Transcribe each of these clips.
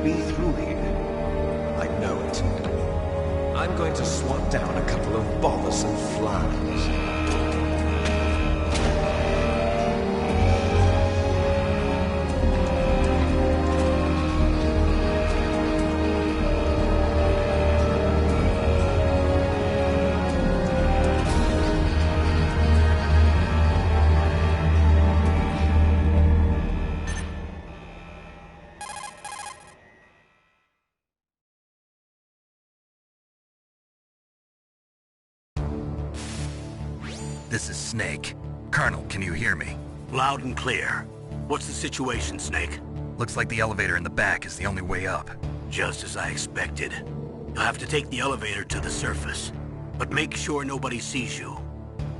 be through here. I know it. I'm going to swat down a couple of bothersome flies. This is Snake. Colonel, can you hear me? Loud and clear. What's the situation, Snake? Looks like the elevator in the back is the only way up. Just as I expected. You'll have to take the elevator to the surface. But make sure nobody sees you.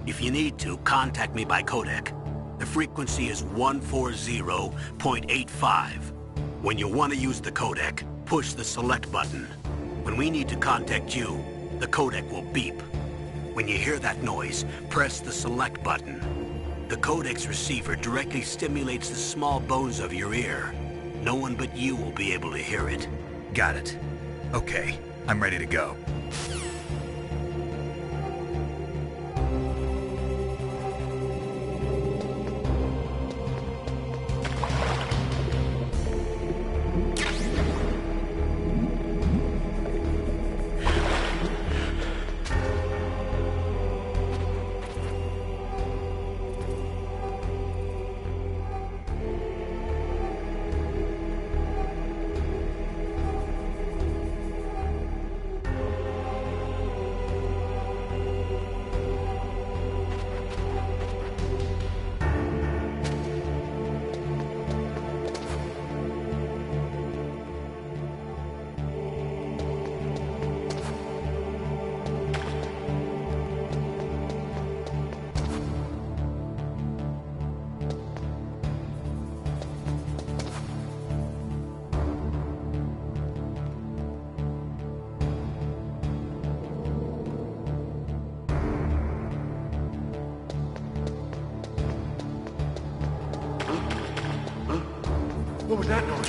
If you need to, contact me by codec. The frequency is 140.85. When you want to use the codec, push the select button. When we need to contact you, the codec will beep. When you hear that noise, press the select button. The codec's receiver directly stimulates the small bones of your ear. No one but you will be able to hear it. Got it. Okay, I'm ready to go. What was that noise?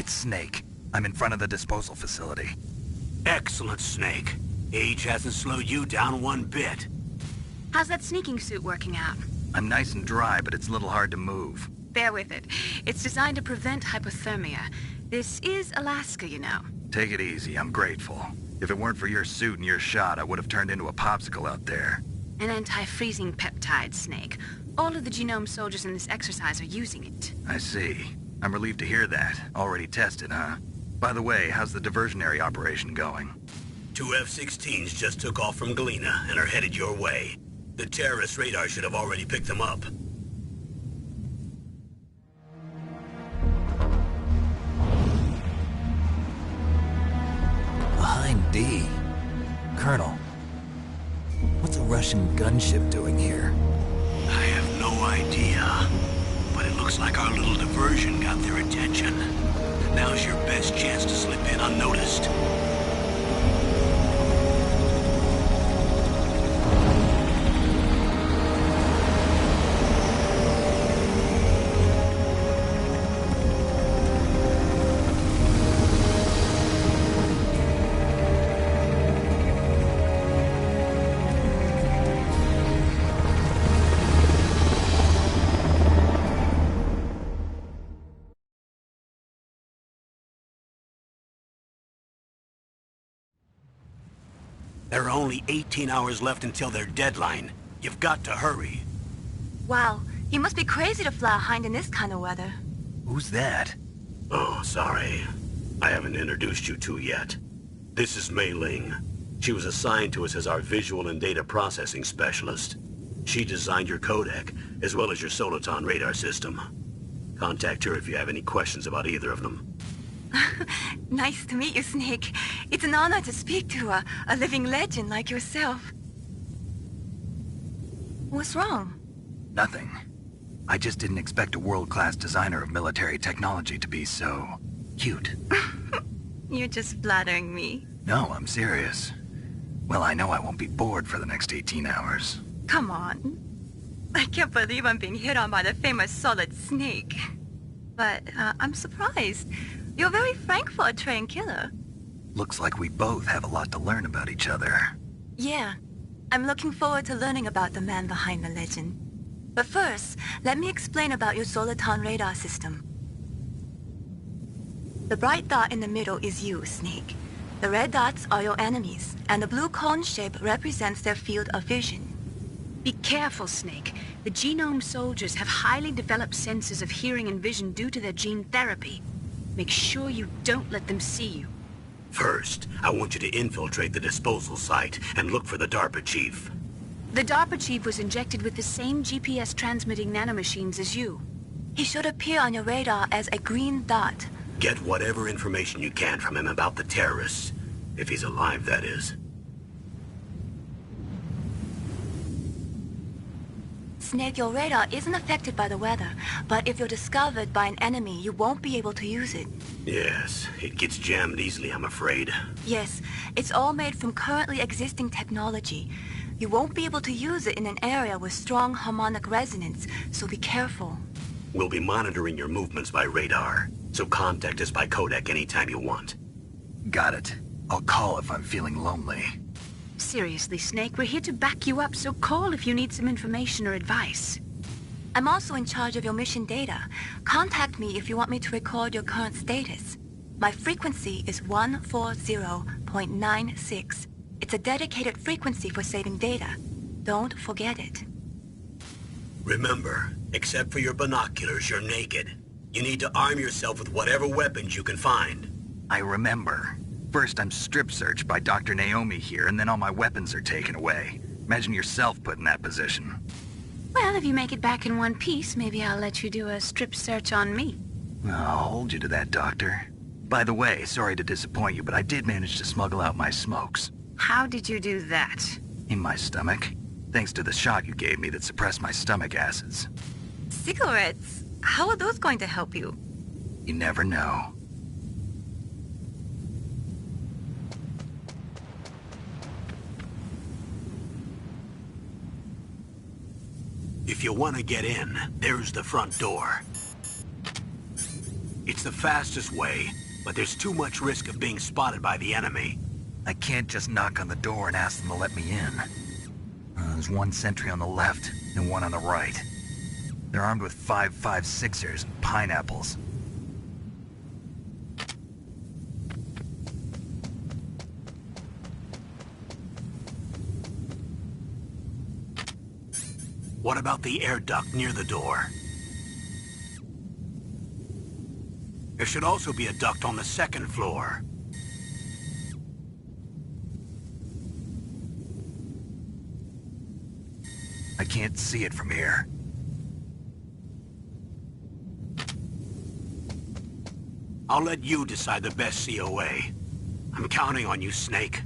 It's Snake. I'm in front of the disposal facility. Excellent, Snake. Age hasn't slowed you down one bit. How's that sneaking suit working out? I'm nice and dry, but it's a little hard to move. Bear with it. It's designed to prevent hypothermia. This is Alaska, you know. Take it easy, I'm grateful. If it weren't for your suit and your shot, I would have turned into a popsicle out there. An anti-freezing peptide, Snake. All of the genome soldiers in this exercise are using it. I see. I'm relieved to hear that. Already tested, huh? By the way, how's the diversionary operation going? 2 F-16s just took off from Galena and are headed your way. The terrorist radar should have already picked them up. Behind D. Colonel, what's a Russian gunship doing here? I have no idea, but it looks like our little diversion got their attention. Now's your best chance to slip in unnoticed. There are only 18 hours left until their deadline. You've got to hurry. Wow, you must be crazy to fly a Hind in this kind of weather. Who's that? Oh, sorry. I haven't introduced you to yet. This is Mei Ling. She was assigned to us as our visual and data processing specialist. She designed your codec, as well as your Soliton radar system. Contact her if you have any questions about either of them. Nice to meet you, Snake. It's an honor to speak to a living legend like yourself. What's wrong? Nothing. I just didn't expect a world-class designer of military technology to be so... cute. You're just flattering me. No, I'm serious. Well, I know I won't be bored for the next 18 hours. Come on. I can't believe I'm being hit on by the famous Solid Snake. But I'm surprised. You're very frank for a trained killer. Looks like we both have a lot to learn about each other. Yeah. I'm looking forward to learning about the man behind the legend. But first, let me explain about your Soliton radar system. The bright dot in the middle is you, Snake. The red dots are your enemies, and the blue cone shape represents their field of vision. Be careful, Snake. The genome soldiers have highly developed senses of hearing and vision due to their gene therapy. Make sure you don't let them see you. First, I want you to infiltrate the disposal site and look for the DARPA chief. The DARPA chief was injected with the same GPS-transmitting nanomachines as you. He should appear on your radar as a green dot. Get whatever information you can from him about the terrorists. If he's alive, that is. Snake, your radar isn't affected by the weather, but if you're discovered by an enemy, you won't be able to use it. Yes, it gets jammed easily, I'm afraid. Yes, it's all made from currently existing technology. You won't be able to use it in an area with strong harmonic resonance, so be careful. We'll be monitoring your movements by radar, so contact us by codec anytime you want. Got it. I'll call if I'm feeling lonely. Seriously, Snake, we're here to back you up, so call if you need some information or advice. I'm also in charge of your mission data. Contact me if you want me to record your current status. My frequency is 140.96. It's a dedicated frequency for saving data. Don't forget it. Remember, except for your binoculars, you're naked. You need to arm yourself with whatever weapons you can find. I remember. First, I'm strip-searched by Dr. Naomi here, and then all my weapons are taken away. Imagine yourself put in that position. Well, if you make it back in one piece, maybe I'll let you do a strip search on me. I'll hold you to that, Doctor. By the way, sorry to disappoint you, but I did manage to smuggle out my smokes. How did you do that? In my stomach. Thanks to the shot you gave me that suppressed my stomach acids. Cigarettes? How are those going to help you? You never know. If you want to get in, there's the front door. It's the fastest way, but there's too much risk of being spotted by the enemy. I can't just knock on the door and ask them to let me in. There's one sentry on the left and one on the right. They're armed with 5.56ers and pineapples. What about the air duct near the door? There should also be a duct on the second floor. I can't see it from here. I'll let you decide the best COA. I'm counting on you, Snake.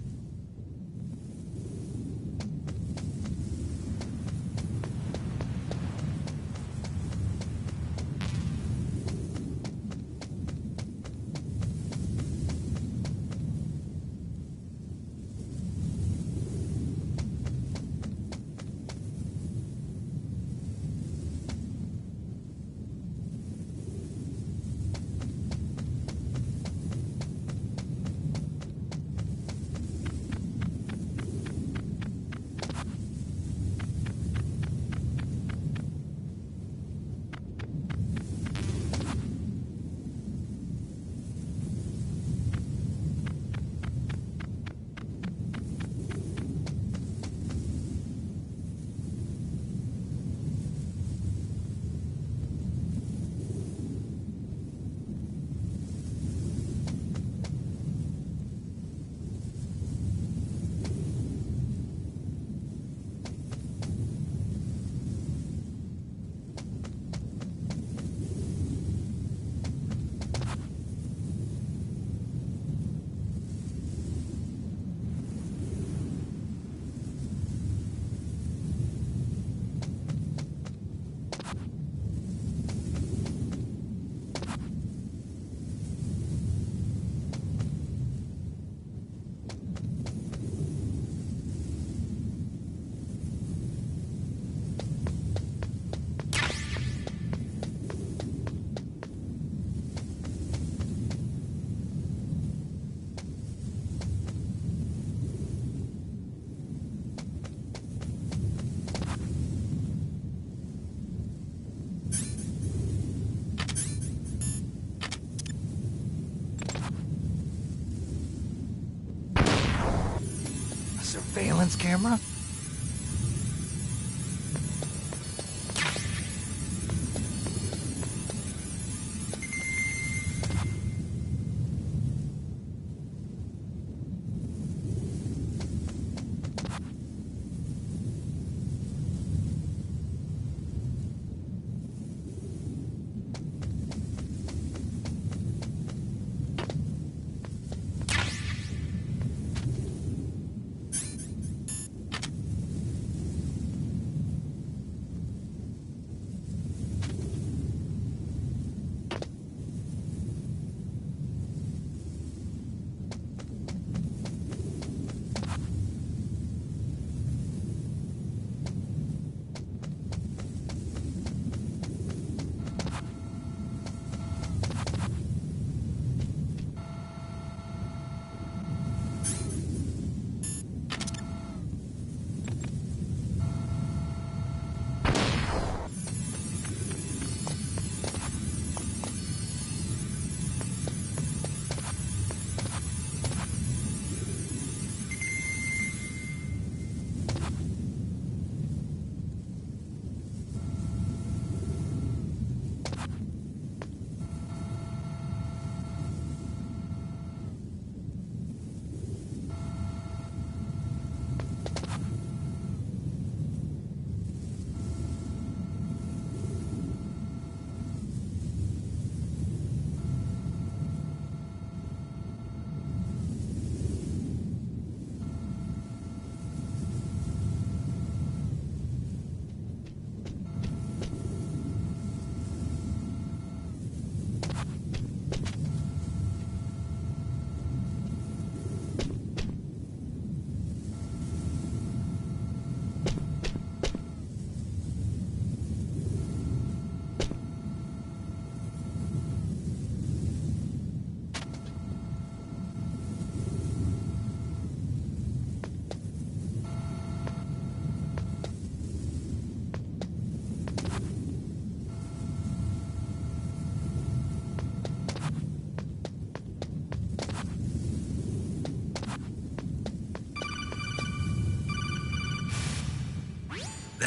Surveillance camera?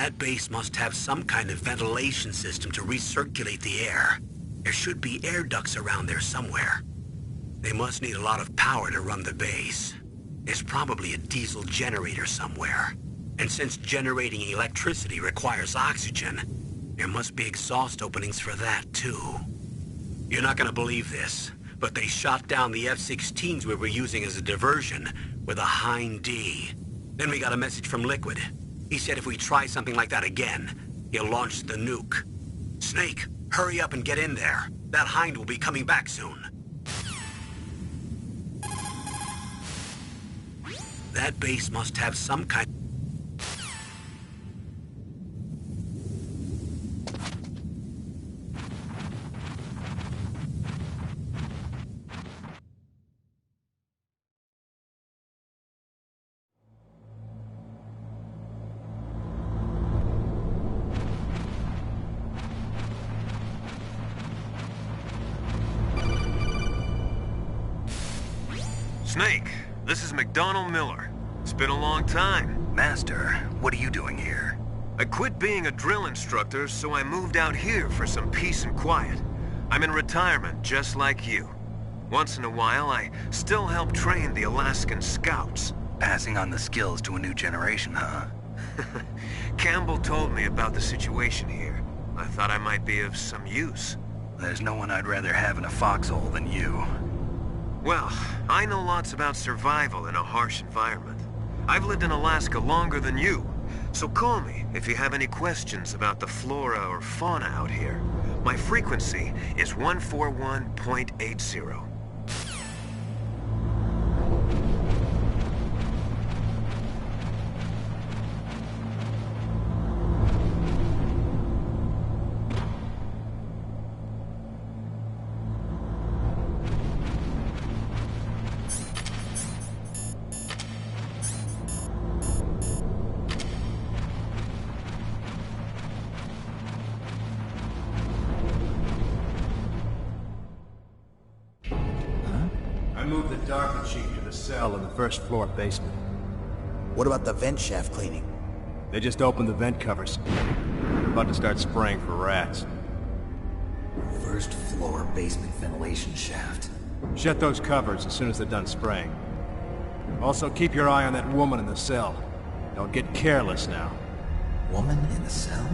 That base must have some kind of ventilation system to recirculate the air. There should be air ducts around there somewhere. They must need a lot of power to run the base. There's probably a diesel generator somewhere. And since generating electricity requires oxygen, there must be exhaust openings for that too. You're not gonna believe this, but they shot down the F-16s we were using as a diversion with a Hind D. Then we got a message from Liquid. He said if we try something like that again, he'll launch the nuke. Snake, hurry up and get in there. That Hind will be coming back soon. That base must have some kind... Snake, this is McDonald Miller. It's been a long time. Master, what are you doing here? I quit being a drill instructor, so I moved out here for some peace and quiet. I'm in retirement, just like you. Once in a while, I still help train the Alaskan Scouts. Passing on the skills to a new generation, huh? Campbell told me about the situation here. I thought I might be of some use. There's no one I'd rather have in a foxhole than you. Well, I know lots about survival in a harsh environment. I've lived in Alaska longer than you, so call me if you have any questions about the flora or fauna out here. My frequency is 141.80. Move the Darker Chief to the cell in the first floor basement. What about the vent shaft cleaning? They just opened the vent covers. They're about to start spraying for rats. First floor basement ventilation shaft. Shut those covers as soon as they're done spraying. Also, keep your eye on that woman in the cell. Don't get careless now. Woman in the cell?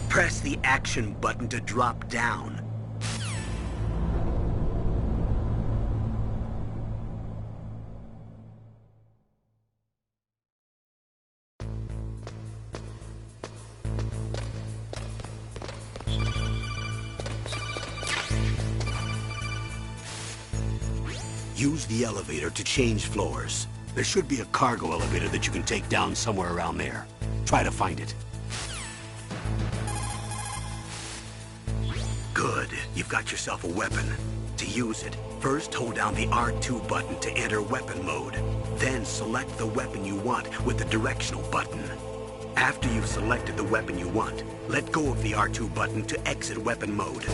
Press the action button to drop down. Use the elevator to change floors. There should be a cargo elevator that you can take down somewhere around there. Try to find it. Good. You've got yourself a weapon. To use it, first hold down the R2 button to enter weapon mode. Then select the weapon you want with the directional button. After you've selected the weapon you want, let go of the R2 button to exit weapon mode.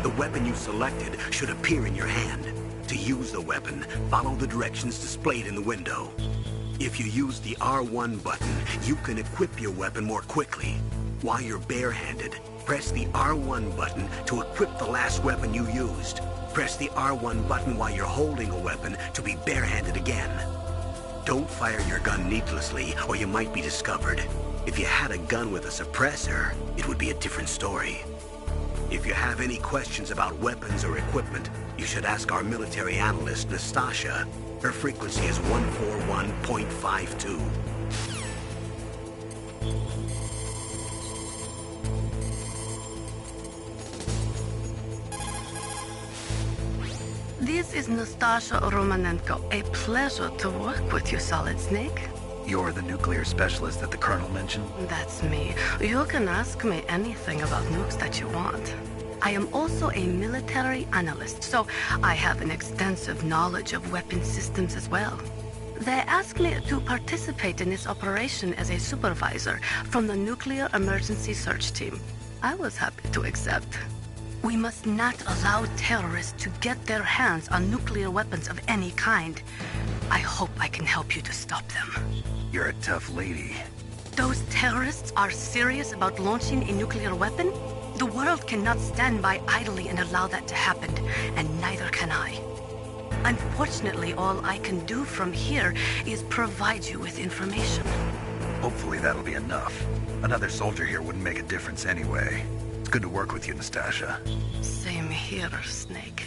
The weapon you selected should appear in your hand. To use the weapon, follow the directions displayed in the window. If you use the R1 button, you can equip your weapon more quickly. While you're barehanded, press the R1 button to equip the last weapon you used. Press the R1 button while you're holding a weapon to be barehanded again. Don't fire your gun needlessly, or you might be discovered. If you had a gun with a suppressor, it would be a different story. If you have any questions about weapons or equipment, you should ask our military analyst, Nastasha. Her frequency is 141.52. This is Nastasha Romanenko. A pleasure to work with you, Solid Snake. You're the nuclear specialist that the Colonel mentioned? That's me. You can ask me anything about nukes that you want. I am also a military analyst, so I have an extensive knowledge of weapon systems as well. They asked me to participate in this operation as a supervisor from the Nuclear Emergency Search Team. I was happy to accept. We must not allow terrorists to get their hands on nuclear weapons of any kind. I hope I can help you to stop them. You're a tough lady. Those terrorists are serious about launching a nuclear weapon? The world cannot stand by idly and allow that to happen, and neither can I. Unfortunately, all I can do from here is provide you with information. Hopefully that'll be enough. Another soldier here wouldn't make a difference anyway. It's good to work with you, Nastasha. Same here, Snake.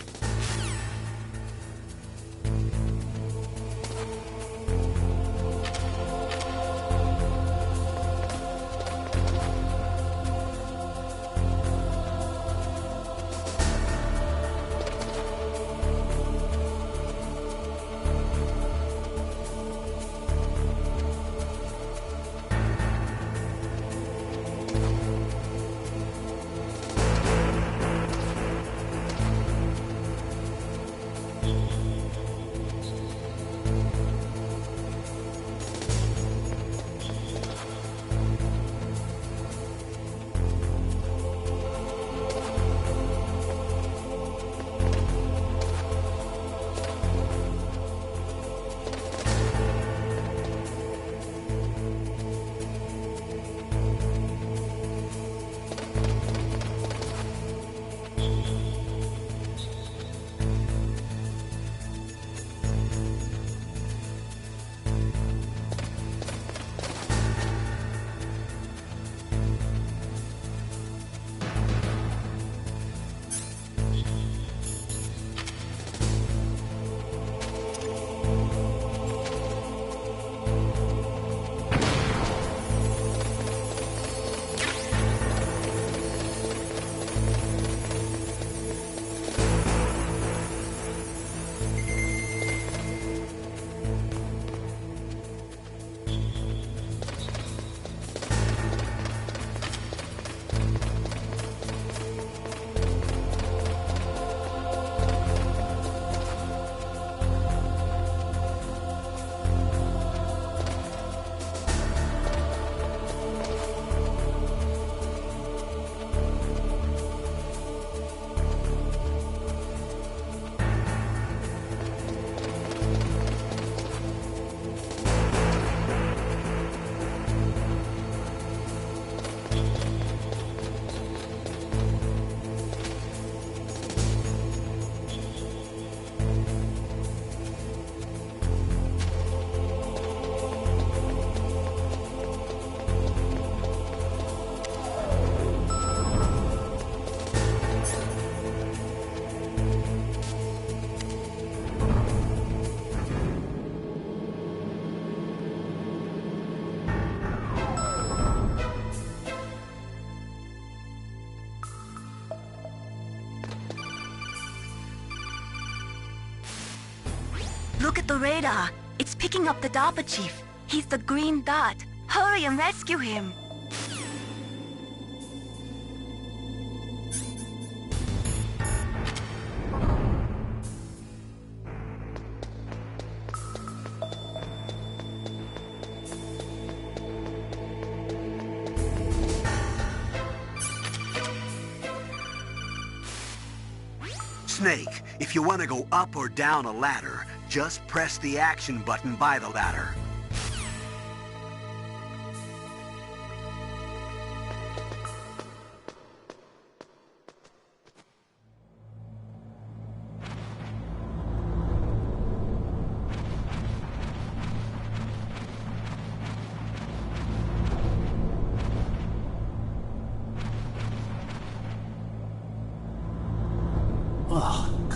Look at the radar. It's picking up the DARPA chief. He's the green dot. Hurry and rescue him. Snake, if you want to go up or down a ladder, just press the action button by the ladder.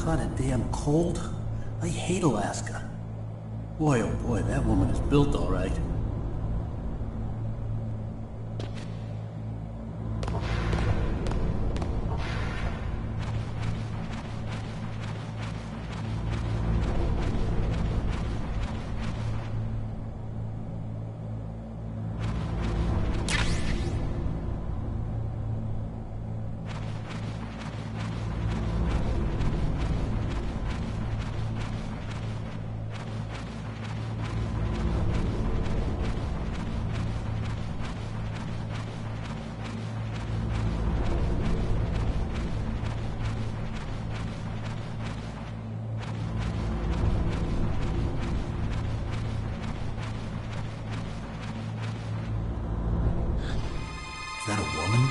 kinda damn cold. I hate Alaska. Boy, oh boy, that woman is built all right. Is that a woman?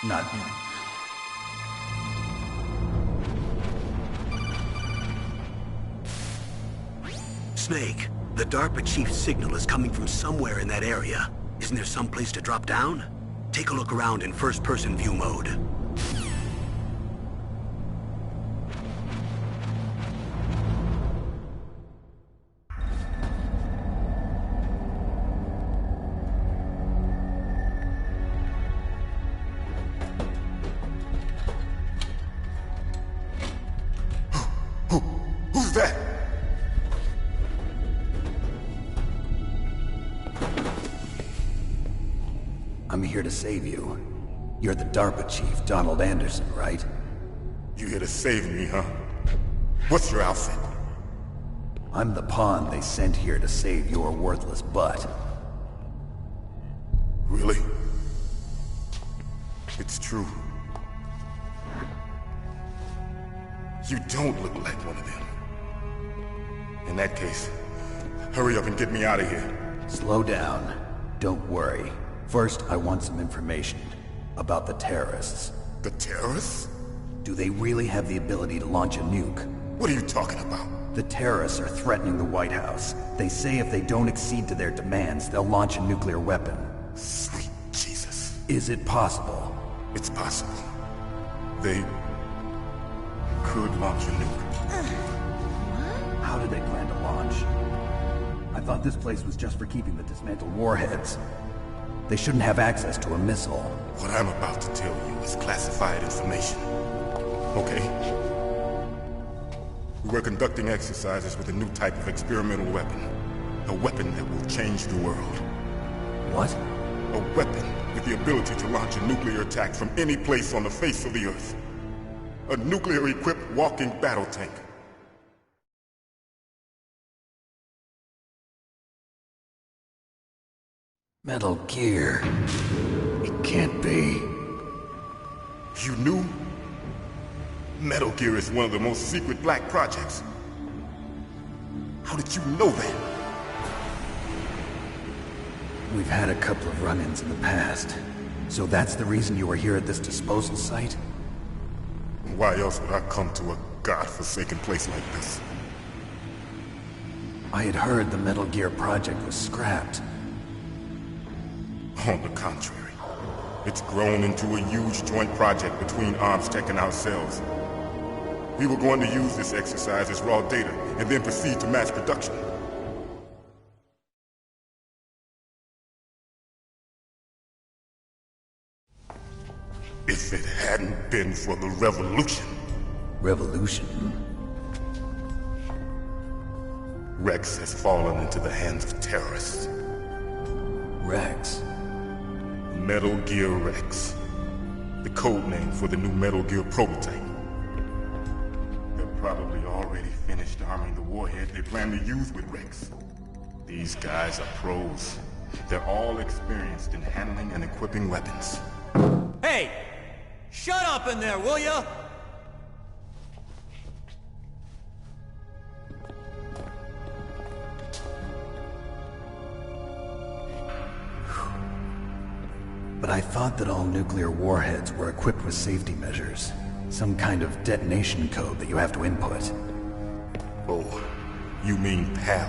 Not... Snake, the DARPA chief's signal is coming from somewhere in that area. Isn't there some place to drop down? Take a look around in first-person view mode. Who's that? I'm here to save you. You're the DARPA chief, Donald Anderson, right? You here to save me, huh? What's your outfit? I'm the pawn they sent here to save your worthless butt. Really? It's true. You don't look like one of them. In that case, hurry up and get me out of here. Slow down. Don't worry. First, I want some information about the terrorists. The terrorists? Do they really have the ability to launch a nuke? What are you talking about? The terrorists are threatening the White House. They say if they don't accede to their demands, they'll launch a nuclear weapon. Sweet Jesus. Is it possible? It's possible. They could launch a nuke. How do they plan to launch? I thought this place was just for keeping the dismantled warheads. They shouldn't have access to a missile. What I'm about to tell you is classified information. Okay? We were conducting exercises with a new type of experimental weapon. A weapon that will change the world. What? A weapon with the ability to launch a nuclear attack from any place on the face of the Earth. A nuclear-equipped walking battle tank. Metal Gear. It can't be. You knew? Metal Gear is one of the most secret black projects. How did you know that? We've had a couple of run-ins in the past. So that's the reason you were here at this disposal site? Why else would I come to a godforsaken place like this? I had heard the Metal Gear project was scrapped. On the contrary, it's grown into a huge joint project between ArmsTech and ourselves. We were going to use this exercise as raw data, and then proceed to mass production. If it hadn't been for the revolution... Revolution? Rex has fallen into the hands of terrorists. Rex? Metal Gear Rex. The code name for the new Metal Gear prototype. They're probably already finished arming the warhead they plan to use with Rex. These guys are pros. They're all experienced in handling and equipping weapons. Hey! Shut up in there, will ya? But I thought that all nuclear warheads were equipped with safety measures. Some kind of detonation code that you have to input. Oh, you mean PAL?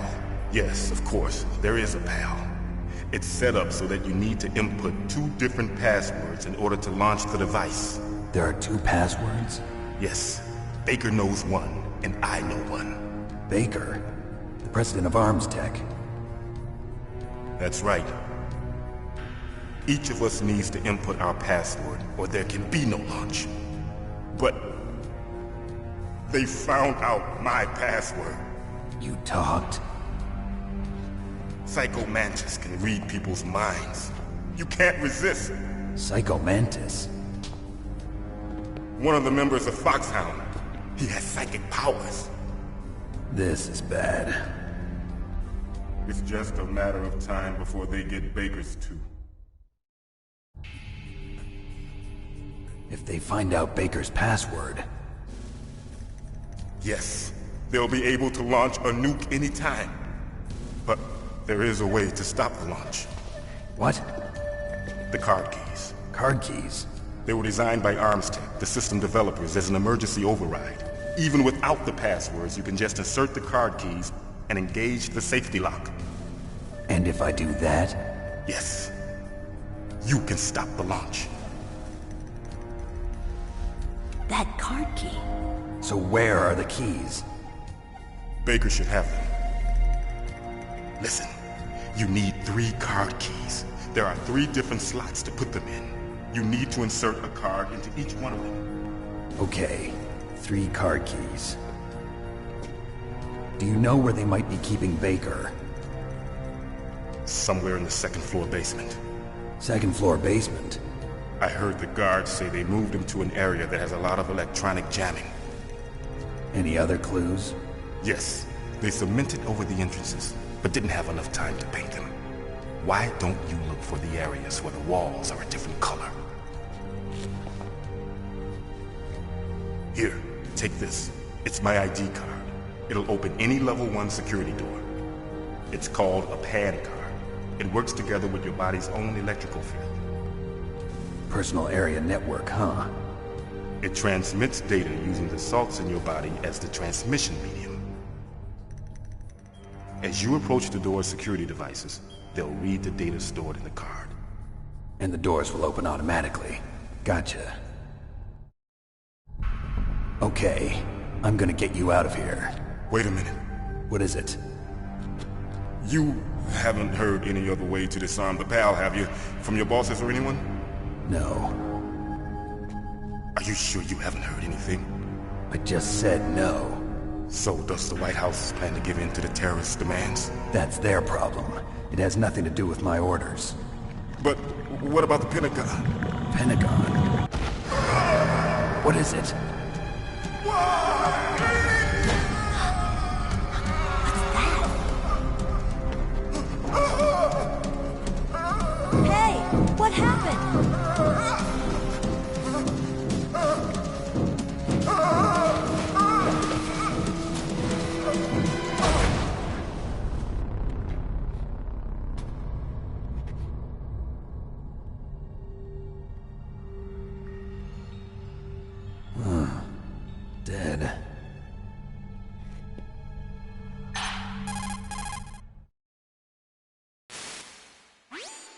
Yes, of course, there is a PAL. It's set up so that you need to input 2 different passwords in order to launch the device. There are 2 passwords? Yes. Baker knows one, and I know one. Baker? The president of Arms Tech. That's right. Each of us needs to input our password, or there can be no launch. But they found out my password. You talked? Psycho Mantis can read people's minds. You can't resist. Psycho Mantis? One of the members of Foxhound. He has psychic powers. This is bad. It's just a matter of time before they get Baker's too. If they find out Baker's password... Yes, they'll be able to launch a nuke anytime. But there is a way to stop the launch. What? The card keys. Card keys? They were designed by Armstech, the system developers, as an emergency override. Even without the passwords, you can just insert the card keys and engage the safety lock. And if I do that? Yes. You can stop the launch. That card key. So where are the keys? Baker should have them. Listen, you need 3 card keys. There are 3 different slots to put them in. You need to insert a card into each one of them. Okay, 3 card keys. Do you know where they might be keeping Baker? Somewhere in the 2nd floor basement. 2nd floor basement? I heard the guards say they moved him to an area that has a lot of electronic jamming. Any other clues? Yes. They cemented over the entrances, but didn't have enough time to paint them. Why don't you look for the areas where the walls are a different color? Here, take this. It's my ID card. It'll open any level 1 security door. It's called a PAN card. It works together with your body's own electrical field. Personal area network, huh? It transmits data using the salts in your body as the transmission medium. As you approach the door's security devices, they'll read the data stored in the card. And the doors will open automatically. Gotcha. Okay, I'm gonna get you out of here. Wait a minute. What is it? You haven't heard any other way to disarm the PAL, have you? From your bosses or anyone? No. Are you sure you haven't heard anything? I just said no. So does the White House plan to give in to the terrorists' demands? That's their problem. It has nothing to do with my orders. But what about the Pentagon? Pentagon? What is it? Hey, what happened? Dead.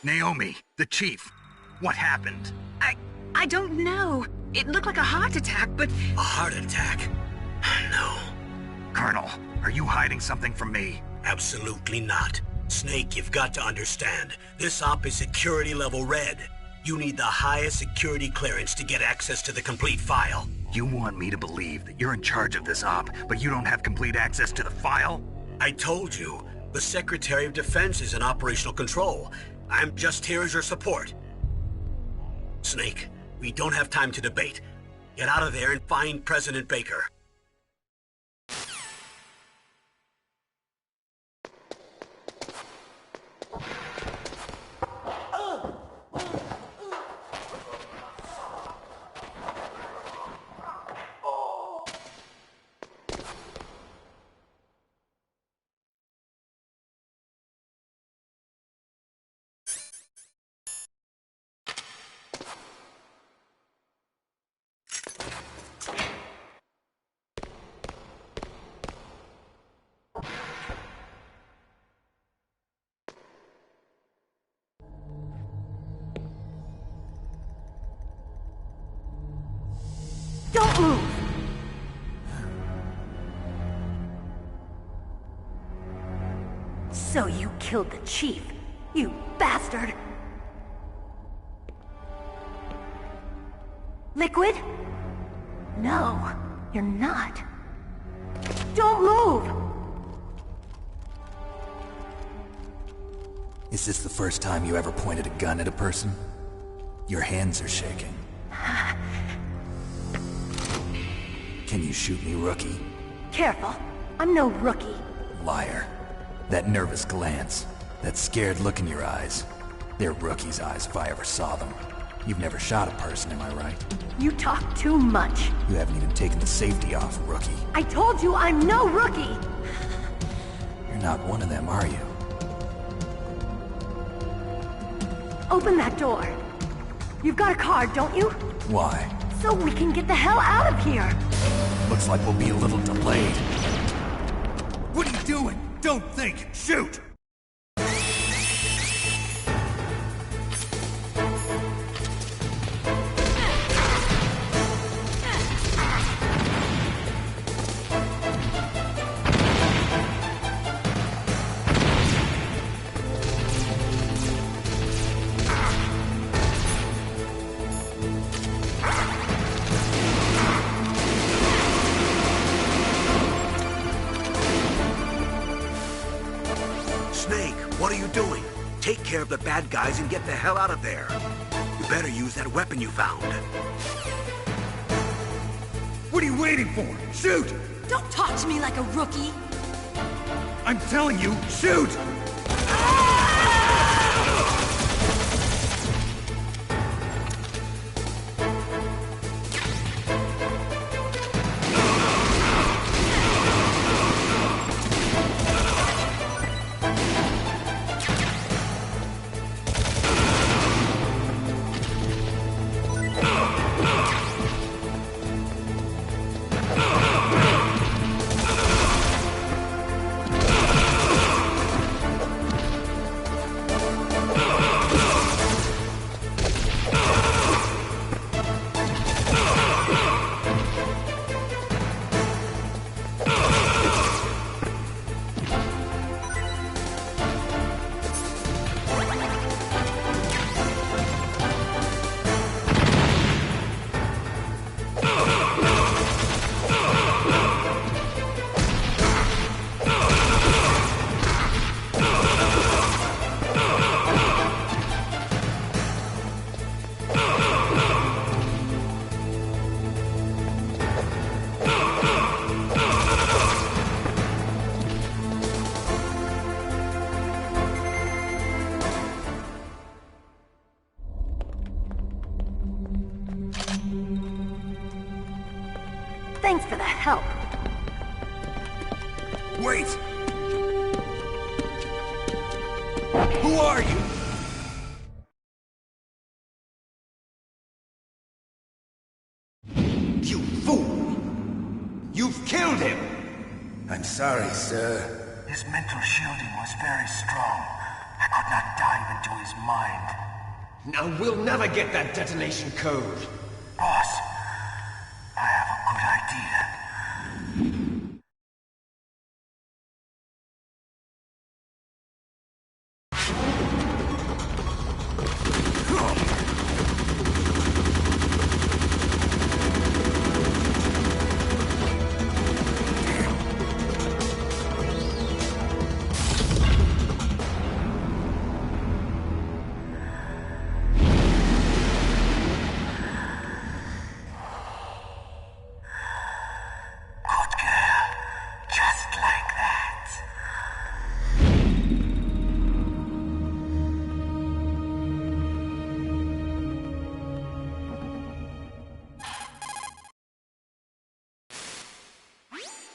Naomi, the chief. What happened? I don't know. It looked like a heart attack, but... A heart attack? No. Colonel, are you hiding something from me? Absolutely not. Snake, you've got to understand. This op is security level red. You need the highest security clearance to get access to the complete file. You want me to believe that you're in charge of this op, but you don't have complete access to the file? I told you, the Secretary of Defense is in operational control. I'm just here as your support. Snake, we don't have time to debate. Get out of there and find President Baker. Don't move! So you killed the chief, you bastard! Liquid? No, you're not. Don't move! Is this the first time you ever pointed a gun at a person? Your hands are shaking. Can you shoot me, rookie? Careful, I'm no rookie. Liar. That nervous glance, that scared look in your eyes. They're rookie's eyes if I ever saw them. You've never shot a person, am I right? You talk too much. You haven't even taken the safety off, rookie. I told you I'm no rookie! You're not one of them, are you? Open that door. You've got a card, don't you? Why? So we can get the hell out of here! Looks like we'll be a little delayed. What are you doing? Don't think! Shoot! What are you doing? Take care of the bad guys and get the hell out of there. You better use that weapon you found. What are you waiting for? Shoot! Don't talk to me like a rookie! I'm telling you, shoot! Thanks for the help. Wait! Who are you? You fool! You've killed him! I'm sorry, sir. His mental shielding was very strong. I could not dive into his mind. Now we'll never get that detonation code. Boss, I have a good idea.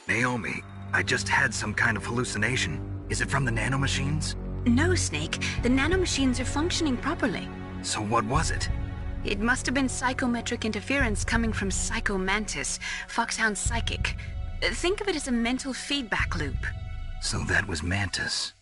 Naomi, I just had some kind of hallucination. Is it from the nanomachines? No, Snake. The nanomachines are functioning properly. So what was it? It must have been psychometric interference coming from Psycho Mantis, Foxhound's psychic. Think of it as a mental feedback loop. So that was Mantis.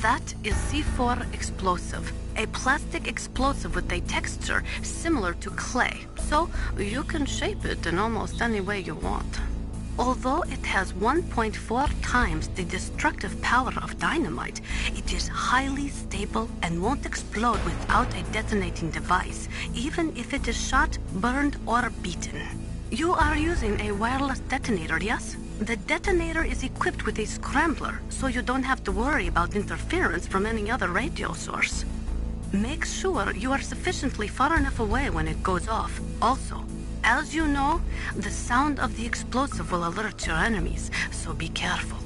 That is C4 explosive, a plastic explosive with a texture similar to clay, so you can shape it in almost any way you want. Although it has 1.4 times the destructive power of dynamite, it is highly stable and won't explode without a detonating device, even if it is shot, burned, or beaten. You are using a wireless detonator, yes? The detonator is equipped with a scrambler, so you don't have to worry about interference from any other radio source. Make sure you are sufficiently far enough away when it goes off. Also, as you know, the sound of the explosive will alert your enemies, so be careful.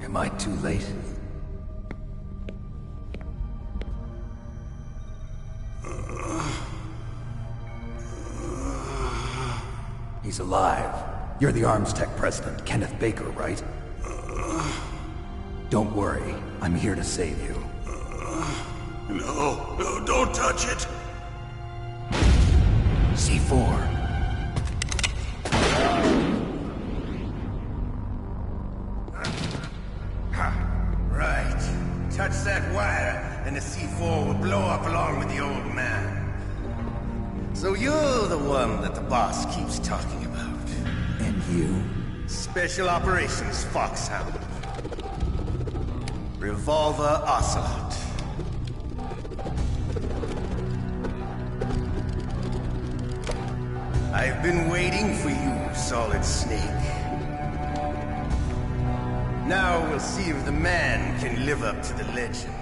Am I too late? He's alive. You're the Arms Tech president, Kenneth Baker, right? Don't worry. I'm here to save you. No, don't touch it! C4. Right. Touch that wire, and the C4 will blow up along with the old man. So you're the one that the boss keeps talking about. And you? Special Operations Foxhound. Revolver Ocelot. I've been waiting for you, Solid Snake. Now we'll see if the man can live up to the legend.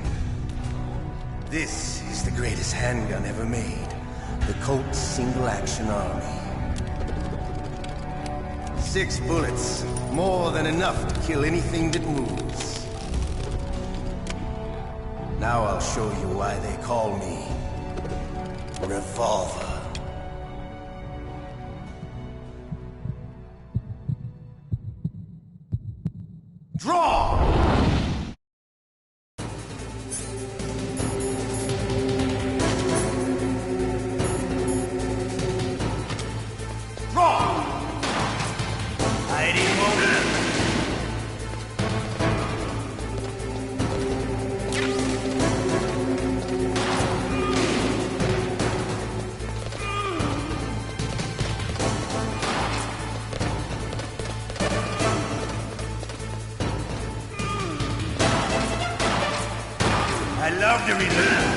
This is the greatest handgun ever made. The Colt Single Action Army. 6 bullets, more than enough to kill anything that moves. Now I'll show you why they call me Revolver. Draw! Draw! Hiding moment. I love to reload.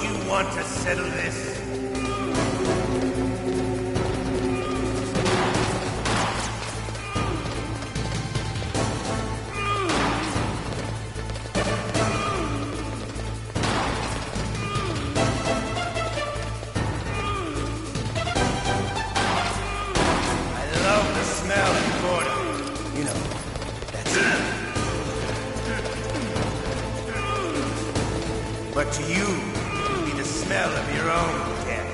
you want to settle this? But to you, it'll be the smell of your own death.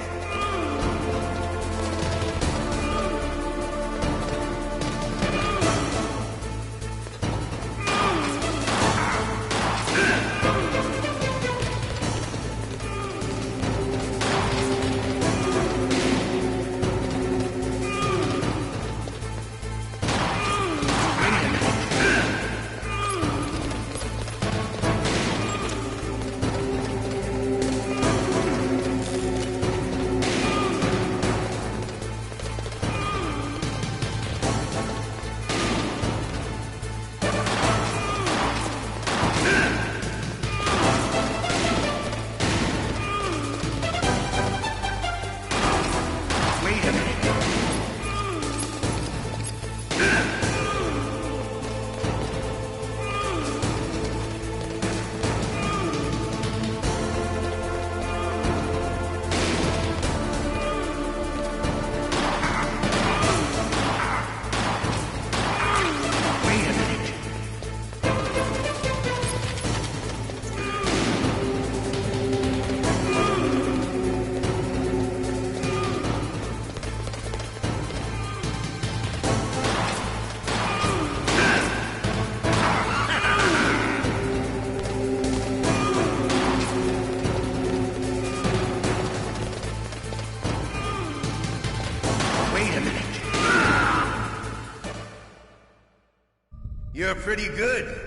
You're pretty good.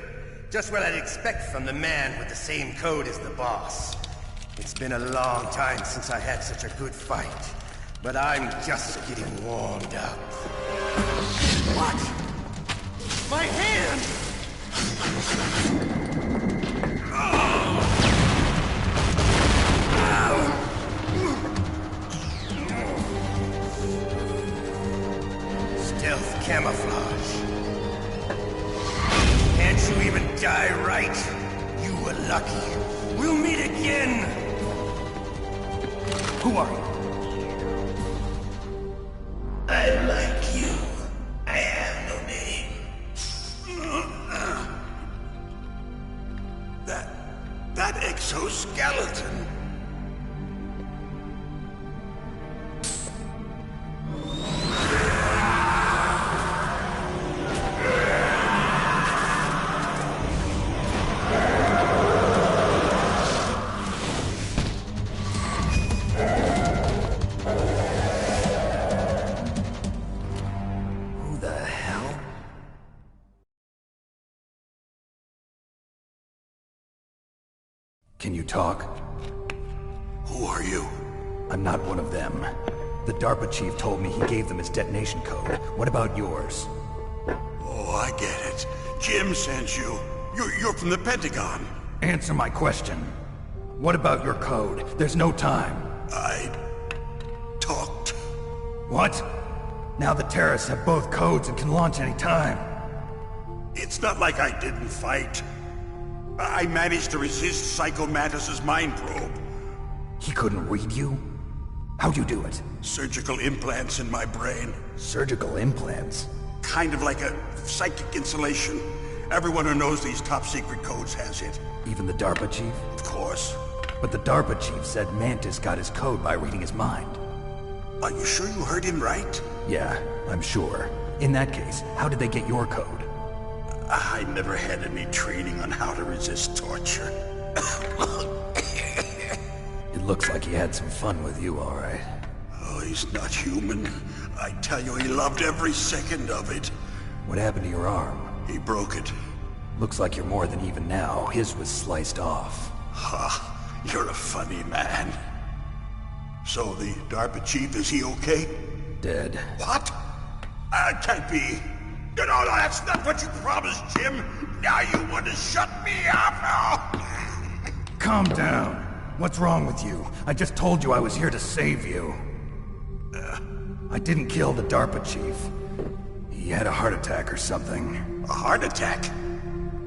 Just what I'd expect from the man with the same code as the boss. It's been a long time since I had such a good fight, but I'm just getting warmed up. What? My hand! Stealth camouflage. Can't you even die right? You were lucky. We'll meet again! Who are you? I'm like you. I have no name. That exoskeleton. Can you talk? Who are you? I'm not one of them. The DARPA chief told me he gave them his detonation code. What about yours? Oh, I get it. Jim sent you. You're from the Pentagon. Answer my question. What about your code? There's no time. I talked. What? Now the terrorists have both codes and can launch any time. It's not like I didn't fight. I managed to resist Psycho Mantis's mind probe. He couldn't read you? How'd you do it? Surgical implants in my brain. Surgical implants? Kind of like a psychic insulation. Everyone who knows these top-secret codes has it. Even the DARPA chief? Of course. But the DARPA chief said Mantis got his code by reading his mind. Are you sure you heard him right? Yeah, I'm sure. In that case, how did they get your code? I never had any training on how to resist torture. It looks like he had some fun with you, all right. Oh, he's not human. I tell you, he loved every second of it. What happened to your arm? He broke it. Looks like you're more than even now. His was sliced off. Ha, you're a funny man. So the DARPA chief, is he okay? Dead. What? Can't be. No, that's not what you promised, Jim. Now you want to shut me up? Calm down. What's wrong with you? I just told you I was here to save you. I didn't kill the DARPA chief. He had a heart attack or something. A heart attack?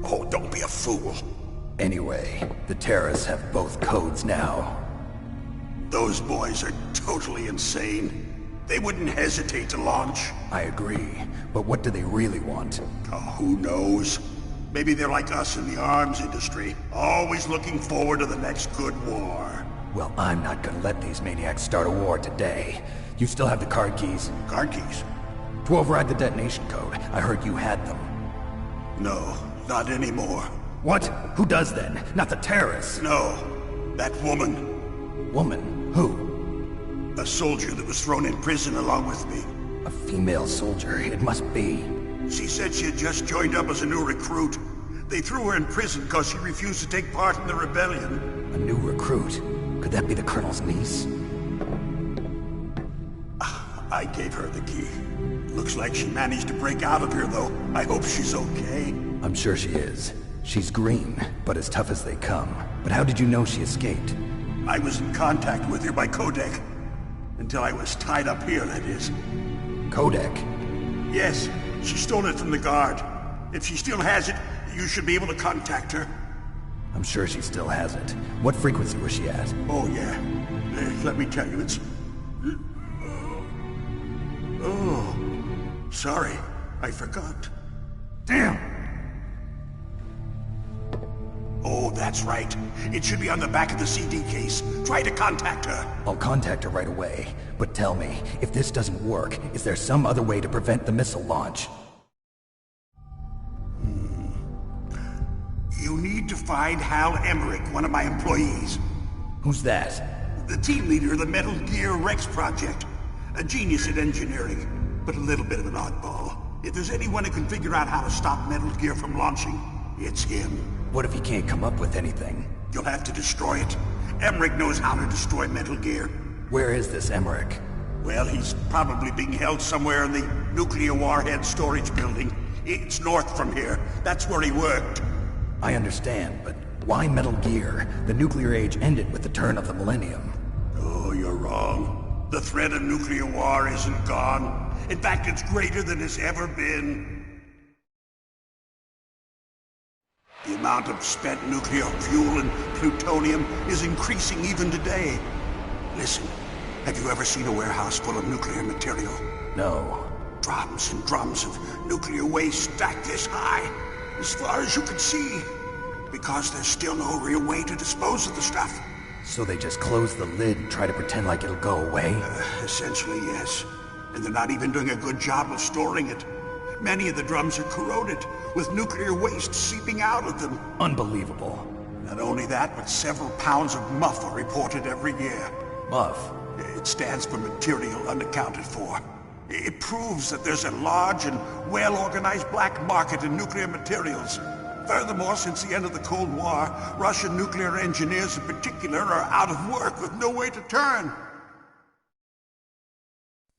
Oh, don't be a fool. Anyway, the terrorists have both codes now. Those boys are totally insane. They wouldn't hesitate to launch. I agree, but what do they really want? Oh, who knows? Maybe they're like us in the arms industry, always looking forward to the next good war. Well, I'm not gonna let these maniacs start a war today. You still have the card keys? Card keys? To override the detonation code. I heard you had them. No, not anymore. What? Who does then? Not the terrorists? No, that woman. Woman? Who? A soldier that was thrown in prison along with me. A female soldier, it must be. She said she had just joined up as a new recruit. They threw her in prison because she refused to take part in the rebellion. A new recruit? Could that be the Colonel's niece? I gave her the key. Looks like she managed to break out of here, though. I hope she's okay. I'm sure she is. She's green, but as tough as they come. But how did you know she escaped? I was in contact with her by codec. Until I was tied up here, that is. Codec? Yes, she stole it from the guard. If she still has it, you should be able to contact her. I'm sure she still has it. What frequency was she at? Oh, yeah. Let me tell you, it's... Oh, sorry. I forgot. Damn! Oh, that's right. It should be on the back of the CD case. Try to contact her. I'll contact her right away. But tell me, if this doesn't work, is there some other way to prevent the missile launch? You need to find Hal Emmerich, one of my employees. Who's that? The team leader of the Metal Gear Rex project. A genius at engineering, but a little bit of an oddball. If there's anyone who can figure out how to stop Metal Gear from launching, it's him. What if he can't come up with anything? You'll have to destroy it. Emmerich knows how to destroy Metal Gear. Where is this Emmerich? Well, he's probably being held somewhere in the nuclear warhead storage building. It's north from here. That's where he worked. I understand, but why Metal Gear? The nuclear age ended with the turn of the millennium. Oh, you're wrong. The threat of nuclear war isn't gone. In fact, it's greater than it's ever been. The amount of spent nuclear fuel and plutonium is increasing even today. Listen, have you ever seen a warehouse full of nuclear material? No. Drums and drums of nuclear waste stacked this high, as far as you can see, because there's still no real way to dispose of the stuff. So they just close the lid and try to pretend like it'll go away? Essentially, yes. And they're not even doing a good job of storing it. Many of the drums are corroded, with nuclear waste seeping out of them. Unbelievable. Not only that, but several pounds of MUF are reported every year. MUF? It stands for material unaccounted for. It proves that there's a large and well-organized black market in nuclear materials. Furthermore, since the end of the Cold War, Russian nuclear engineers in particular are out of work with no way to turn.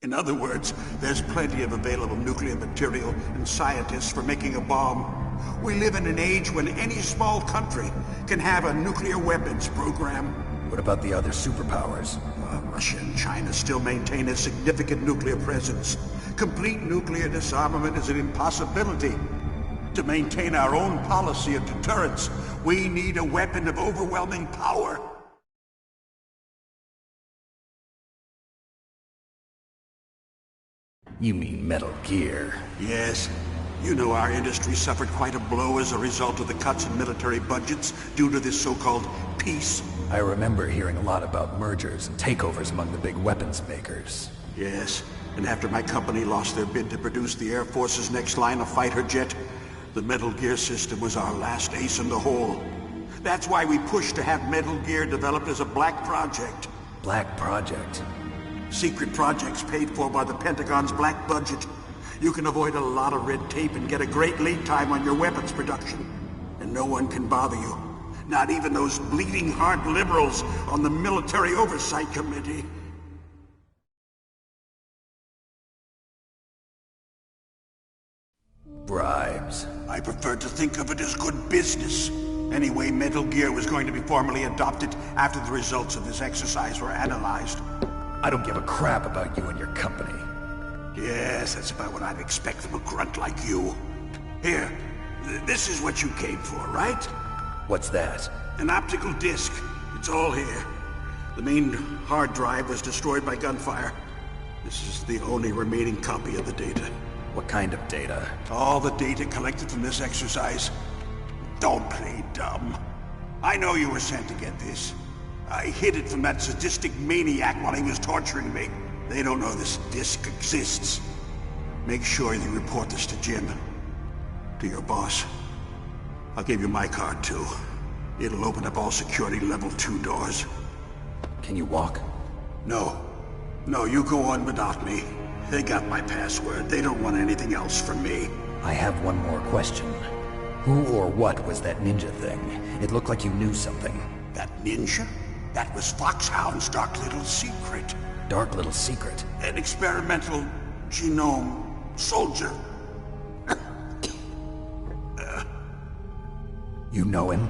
In other words, there's plenty of available nuclear material and scientists for making a bomb. We live in an age when any small country can have a nuclear weapons program. What about the other superpowers? Russia and China still maintain a significant nuclear presence. Complete nuclear disarmament is an impossibility. To maintain our own policy of deterrence, we need a weapon of overwhelming power. You mean Metal Gear? Yes. You know our industry suffered quite a blow as a result of the cuts in military budgets due to this so-called peace. I remember hearing a lot about mergers and takeovers among the big weapons makers. Yes, and after my company lost their bid to produce the Air Force's next line of fighter jet, the Metal Gear system was our last ace in the hole. That's why we pushed to have Metal Gear developed as a black project. Black project? Secret projects paid for by the Pentagon's black budget. You can avoid a lot of red tape and get a great lead time on your weapons production. And no one can bother you. Not even those bleeding heart liberals on the Military Oversight Committee. Bribes. I prefer to think of it as good business. Anyway, Metal Gear was going to be formally adopted after the results of this exercise were analyzed. I don't give a crap about you and your company. Yes, that's about what I'd expect from a grunt like you. Here, this is what you came for, right? What's that? An optical disc. It's all here. The main hard drive was destroyed by gunfire. This is the only remaining copy of the data. What kind of data? All the data collected from this exercise. Don't play dumb. I know you were sent to get this. I hid it from that sadistic maniac while he was torturing me. They don't know this disc exists. Make sure you report this to Jim. To your boss. I'll give you my card too. It'll open up all security level 2 doors. Can you walk? No. No, you go on without me. They got my password. They don't want anything else from me. I have one more question. Who or what was that ninja thing? It looked like you knew something. That ninja? That was Foxhound's dark little secret. Dark little secret? An experimental genome soldier. You know him?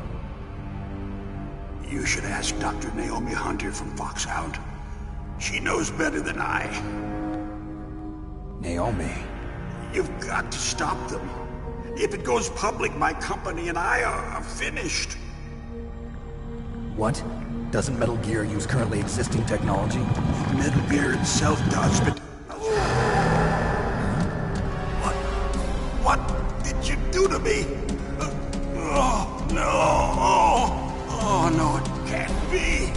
You should ask Dr. Naomi Hunter from Foxhound. She knows better than I. Naomi? You've got to stop them. If it goes public, my company and I are finished. What? Doesn't Metal Gear use currently existing technology? Metal Gear itself does, but... What did you do to me? Oh, no. Oh, no, it can't be.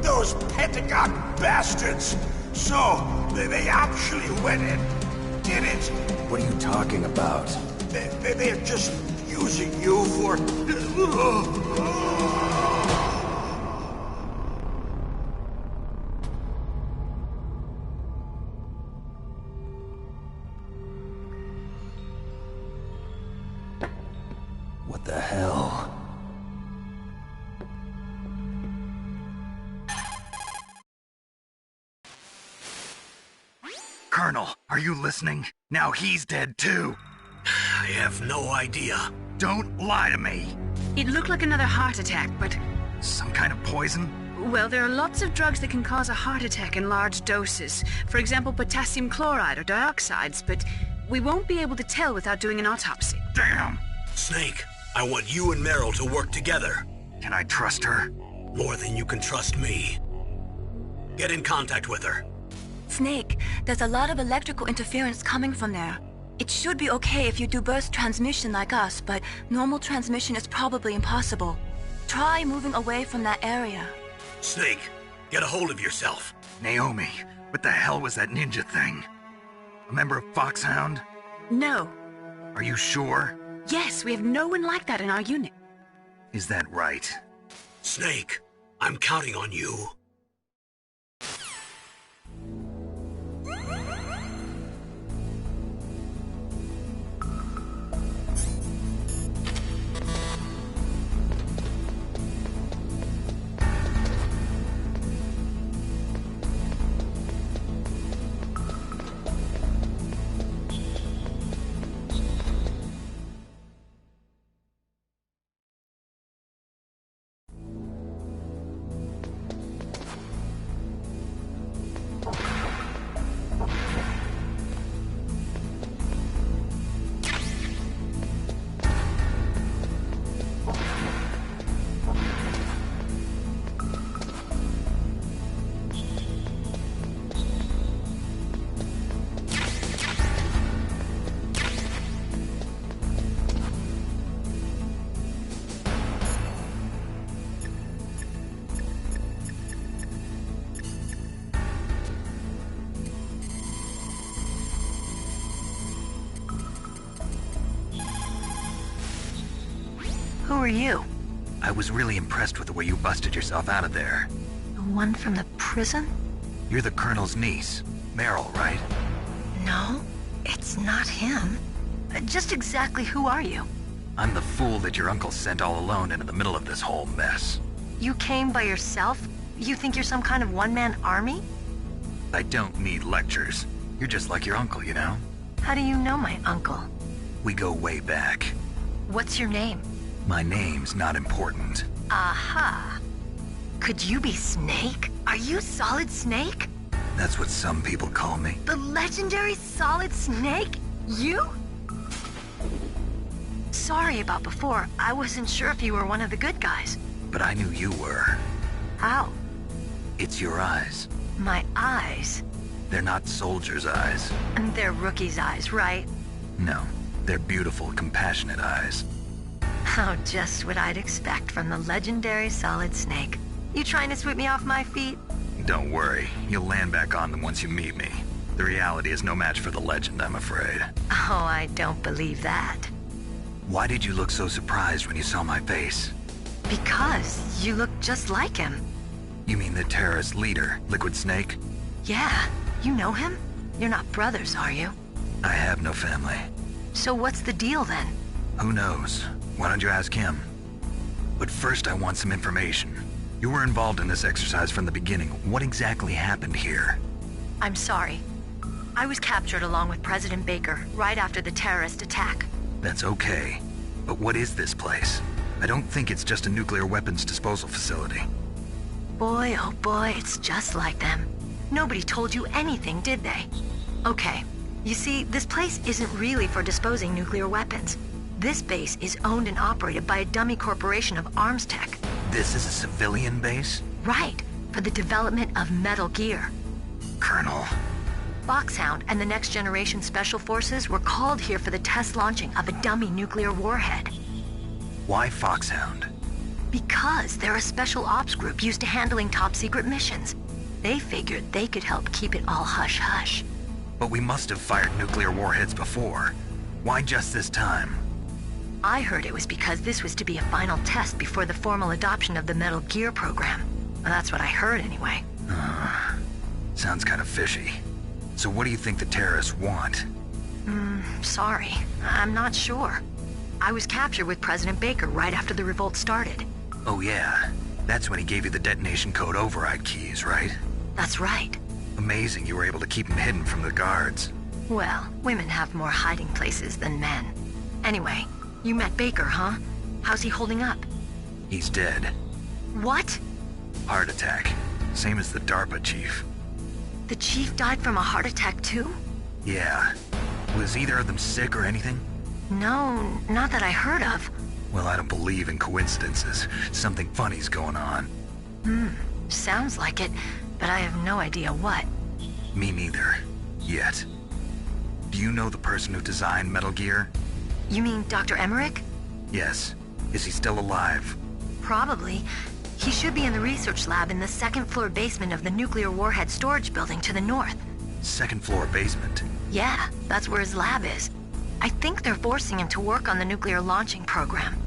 Those Pentagon bastards. So, they actually went and did it. What are you talking about? They're just using you for... What the hell? Colonel, are you listening? Now he's dead too. I have no idea. Don't lie to me. It looked like another heart attack, but... Some kind of poison? Well, there are lots of drugs that can cause a heart attack in large doses. For example, potassium chloride or dioxides, but we won't be able to tell without doing an autopsy. Damn! Snake, I want you and Meryl to work together. Can I trust her? More than you can trust me. Get in contact with her. Snake, there's a lot of electrical interference coming from there. It should be okay if you do burst transmission like us, but normal transmission is probably impossible. Try moving away from that area. Snake, get a hold of yourself. Naomi, what the hell was that ninja thing? A member of Foxhound? No. Are you sure? Yes, we have no one like that in our unit. Is that right? Snake, I'm counting on you. Who are you? I was really impressed with the way you busted yourself out of there. The one from the prison? You're the Colonel's niece, Meryl, right? No, it's not him. Just exactly who are you? I'm the fool that your uncle sent all alone into the middle of this whole mess. You came by yourself? You think you're some kind of one-man army? I don't need lectures. You're just like your uncle, you know? How do you know my uncle? We go way back. What's your name? My name's not important. Aha. Could you be Snake? Are you Solid Snake? That's what some people call me. The legendary Solid Snake? You? Sorry about before. I wasn't sure if you were one of the good guys. But I knew you were. How? It's your eyes. My eyes? They're not soldiers' eyes. And they're rookies' eyes, right? No, they're beautiful, compassionate eyes. Oh, just what I'd expect from the legendary Solid Snake. You trying to sweep me off my feet? Don't worry, you'll land back on them once you meet me. The reality is no match for the legend, I'm afraid. Oh, I don't believe that. Why did you look so surprised when you saw my face? Because you look just like him. You mean the terrorist leader, Liquid Snake? Yeah, you know him? You're not brothers, are you? I have no family. So what's the deal then? Who knows? Why don't you ask him? But first I want some information. You were involved in this exercise from the beginning. What exactly happened here? I'm sorry. I was captured along with President Baker right after the terrorist attack. That's okay. But what is this place? I don't think it's just a nuclear weapons disposal facility. Boy, oh boy, it's just like them. Nobody told you anything, did they? Okay, you see, this place isn't really for disposing nuclear weapons. This base is owned and operated by a dummy corporation of arms tech. This is a civilian base? Right, for the development of Metal Gear. Colonel. Foxhound and the Next Generation Special Forces were called here for the test launching of a dummy nuclear warhead. Why Foxhound? Because they're a special ops group used to handling top-secret missions. They figured they could help keep it all hush-hush. But we must have fired nuclear warheads before. Why just this time? I heard it was because this was to be a final test before the formal adoption of the Metal Gear program. Well, that's what I heard anyway. Sounds kind of fishy. So what do you think the terrorists want? Sorry. I'm not sure. I was captured with President Baker right after the revolt started. Oh yeah. That's when he gave you the detonation code override keys, right? That's right. Amazing you were able to keep him hidden from the guards. Well, women have more hiding places than men. Anyway, you met Baker, huh? How's he holding up? He's dead. What? Heart attack. Same as the DARPA chief. The chief died from a heart attack too? Yeah. Was either of them sick or anything? No, not that I heard of. Well, I don't believe in coincidences. Something funny's going on. Sounds like it, but I have no idea what. Me neither. Yet. Do you know the person who designed Metal Gear? You mean Dr. Emmerich? Yes. Is he still alive? Probably. He should be in the research lab in the second-floor basement of the nuclear warhead storage building to the north. Second-floor basement? Yeah, that's where his lab is. I think they're forcing him to work on the nuclear launching program.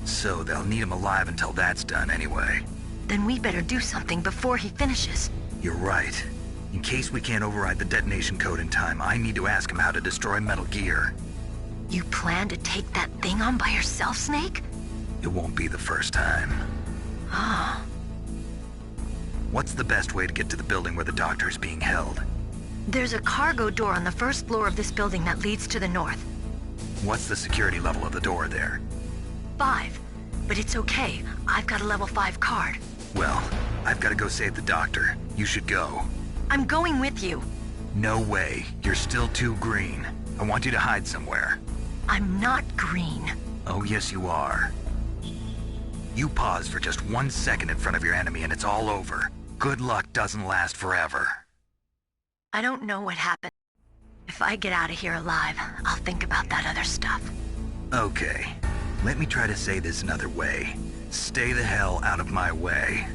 So they'll need him alive until that's done anyway. Then we better do something before he finishes. You're right. In case we can't override the detonation code in time, I need to ask him how to destroy Metal Gear. You plan to take that thing on by yourself, Snake? It won't be the first time. Oh. What's the best way to get to the building where the doctor is being held? There's a cargo door on the first floor of this building that leads to the north. What's the security level of the door there? 5. But it's okay. I've got a level 5 card. Well, I've got to go save the doctor. You should go. I'm going with you. No way. You're still too green. I want you to hide somewhere. I'm not green. Oh, yes you are. You pause for just 1 second in front of your enemy and it's all over. Good luck doesn't last forever. I don't know what happened. If I get out of here alive, I'll think about that other stuff. Okay. Let me try to say this another way. Stay the hell out of my way.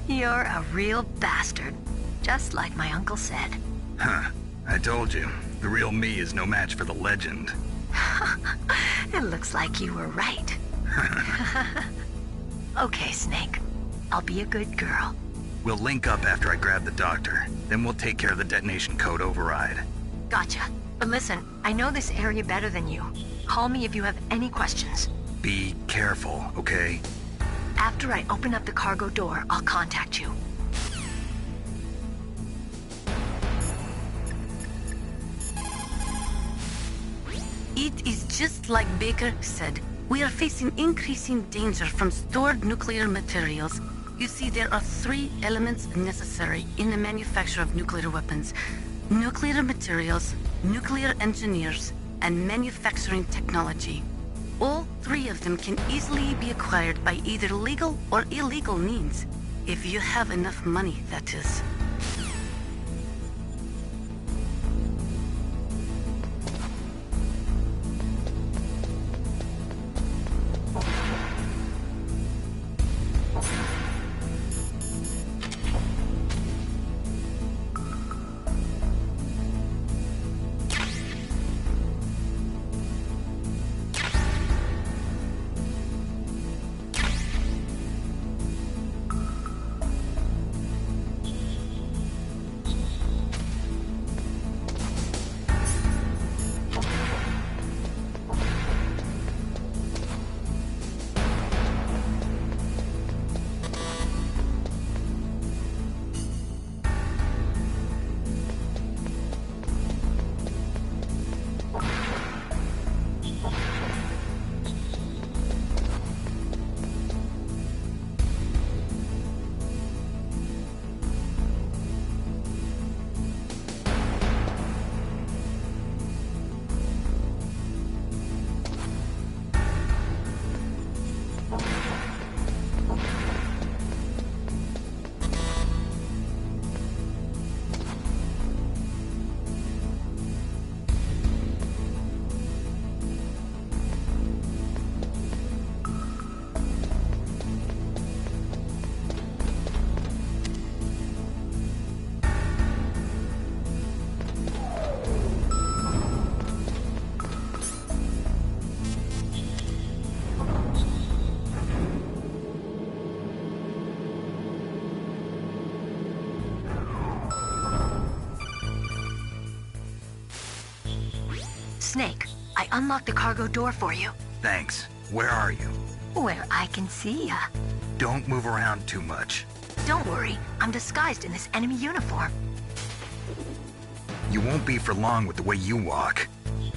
You're a real bastard. Just like my uncle said. Huh. I told you. The real me is no match for the legend. It looks like you were right. Okay, Snake. I'll be a good girl. We'll link up after I grab the doctor. Then we'll take care of the detonation code override. Gotcha. But listen, I know this area better than you. Call me if you have any questions. Be careful, okay? After I open up the cargo door, I'll contact you. It is just like Baker said. We are facing increasing danger from stored nuclear materials. You see, there are 3 elements necessary in the manufacture of nuclear weapons. Nuclear materials, nuclear engineers, and manufacturing technology. All 3 of them can easily be acquired by either legal or illegal means. If you have enough money, that is. Snake, I unlocked the cargo door for you. Thanks. Where are you? Where I can see ya. Don't move around too much. Don't worry, I'm disguised in this enemy uniform. You won't be for long with the way you walk.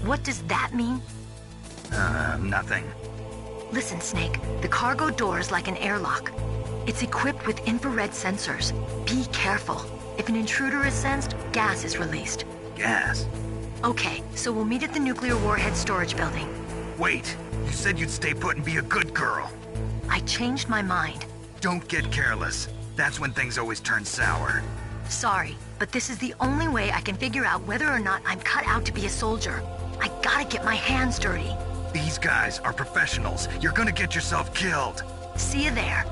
What does that mean? Nothing. Listen, Snake, the cargo door is like an airlock. It's equipped with infrared sensors. Be careful. If an intruder is sensed, gas is released. Gas? Okay, so we'll meet at the nuclear warhead storage building. Wait, you said you'd stay put and be a good girl. I changed my mind. Don't get careless. That's when things always turn sour. Sorry, but this is the only way I can figure out whether or not I'm cut out to be a soldier. I gotta get my hands dirty. These guys are professionals. You're gonna get yourself killed. See you there.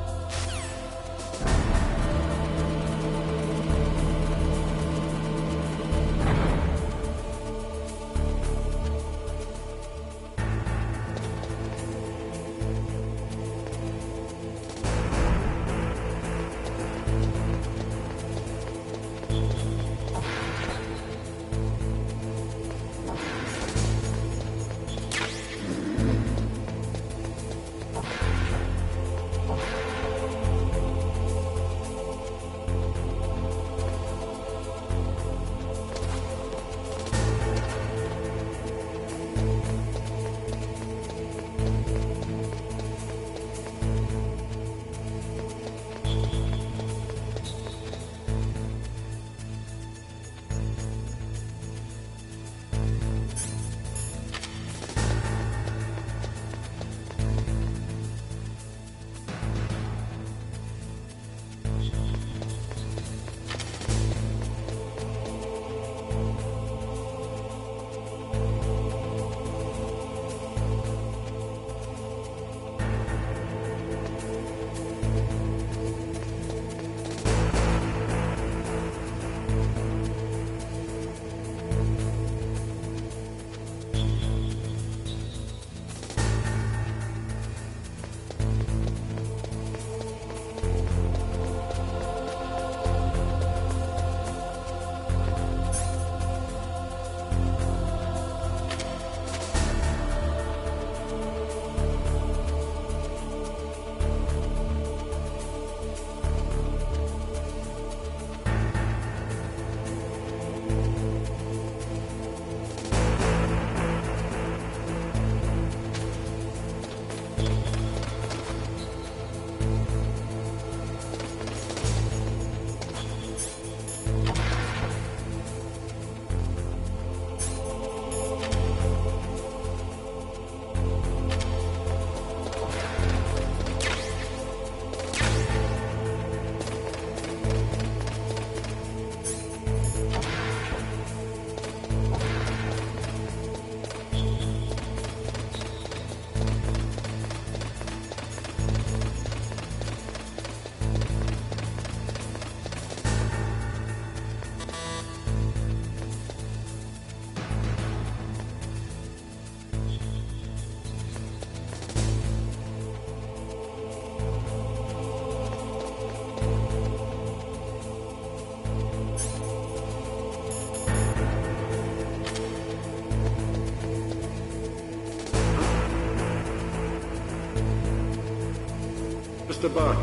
Mr. Buck.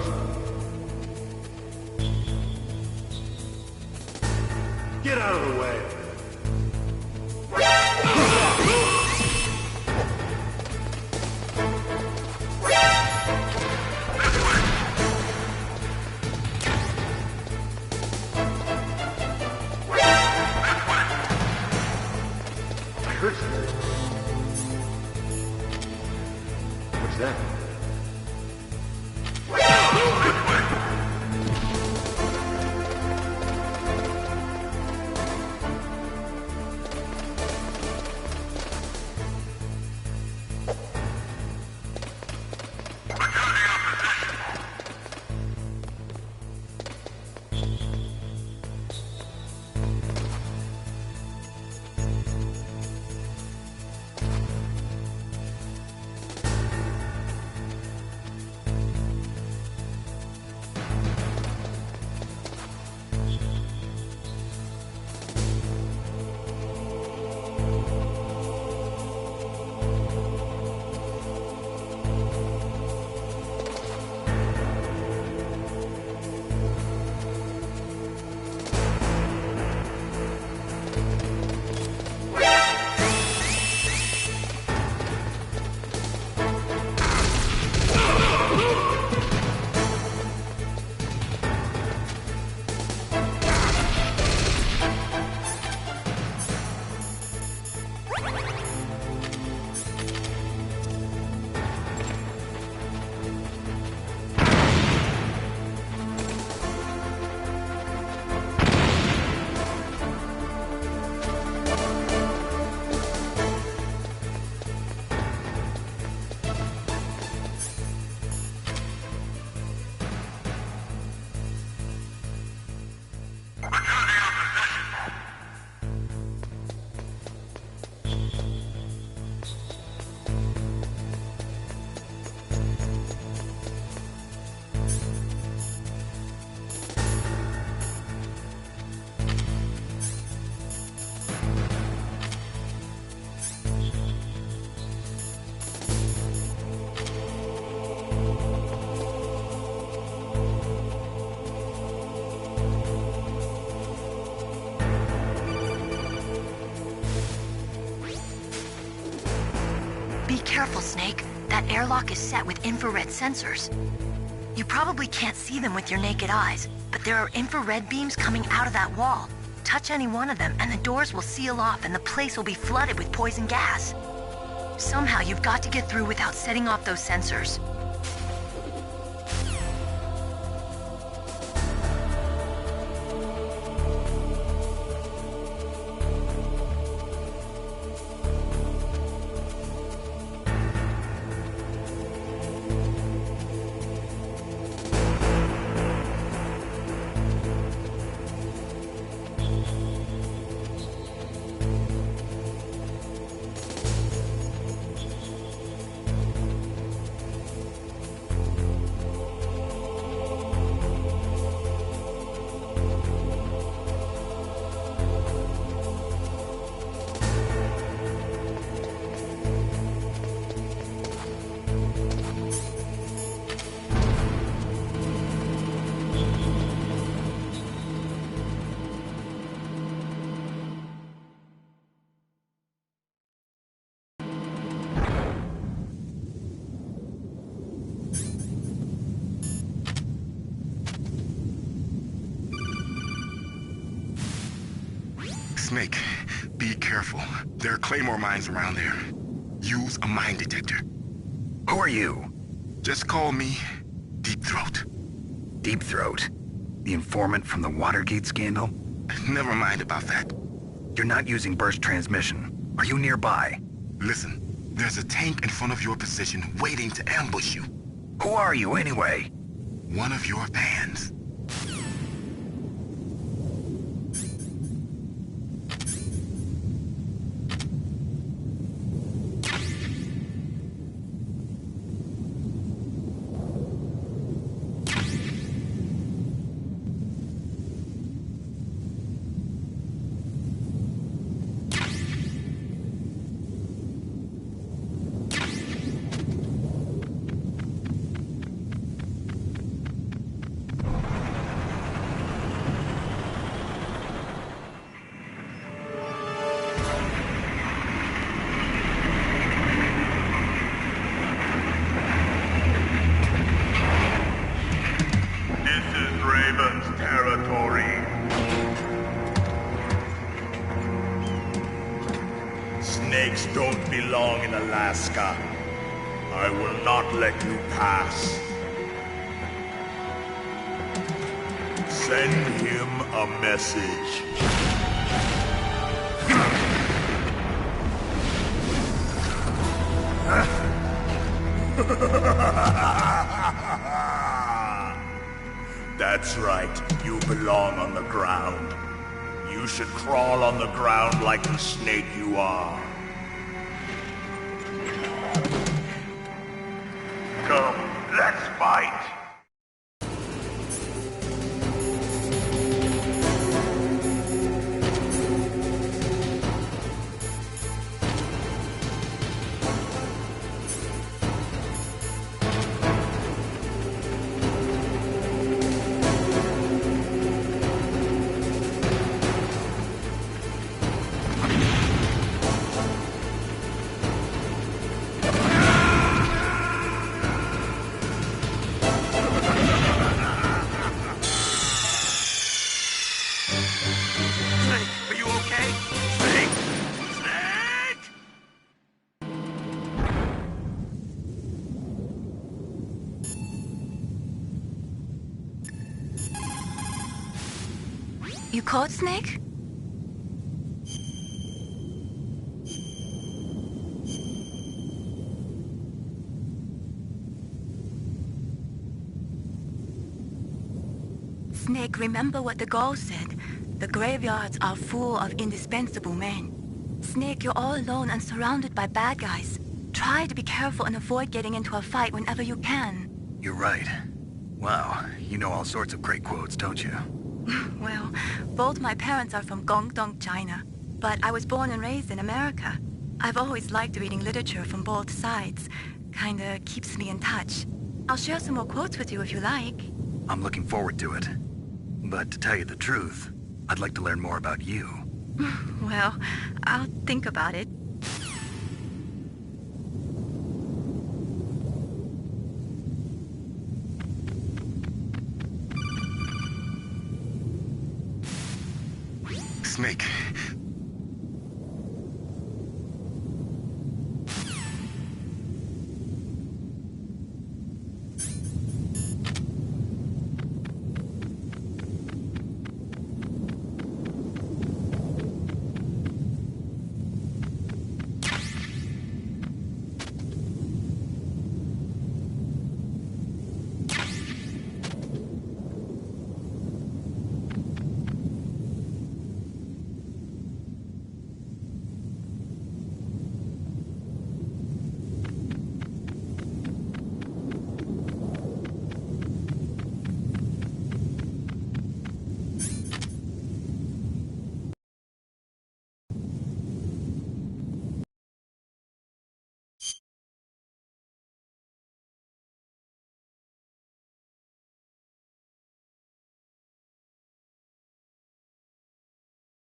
Get out of the way. What's that? Be careful, Snake. That airlock is set with infrared sensors. You probably can't see them with your naked eyes, but there are infrared beams coming out of that wall. Touch any one of them and the doors will seal off and the place will be flooded with poison gas. Somehow you've got to get through without setting off those sensors. Snake, be careful. There are Claymore mines around there. Use a mine detector. Who are you? Just call me Deep Throat. Deep Throat? The informant from the Watergate scandal? Never mind about that. You're not using burst transmission. Are you nearby? Listen, there's a tank in front of your position waiting to ambush you. Who are you anyway? One of your fans. Snakes don't belong in Alaska. I will not let you pass. Send him a message. That's right. You belong on the ground. You should crawl on the ground like the snake you are. Come, let's fight! You caught Snake? Snake, remember what the Gaul said. The graveyards are full of indispensable men. Snake, you're all alone and surrounded by bad guys. Try to be careful and avoid getting into a fight whenever you can. You're right. Wow, you know all sorts of great quotes, don't you? Well, both my parents are from Guangdong, China, but I was born and raised in America. I've always liked reading literature from both sides. Kinda keeps me in touch. I'll share some more quotes with you if you like. I'm looking forward to it. But to tell you the truth, I'd like to learn more about you. Well, I'll think about it. Snake,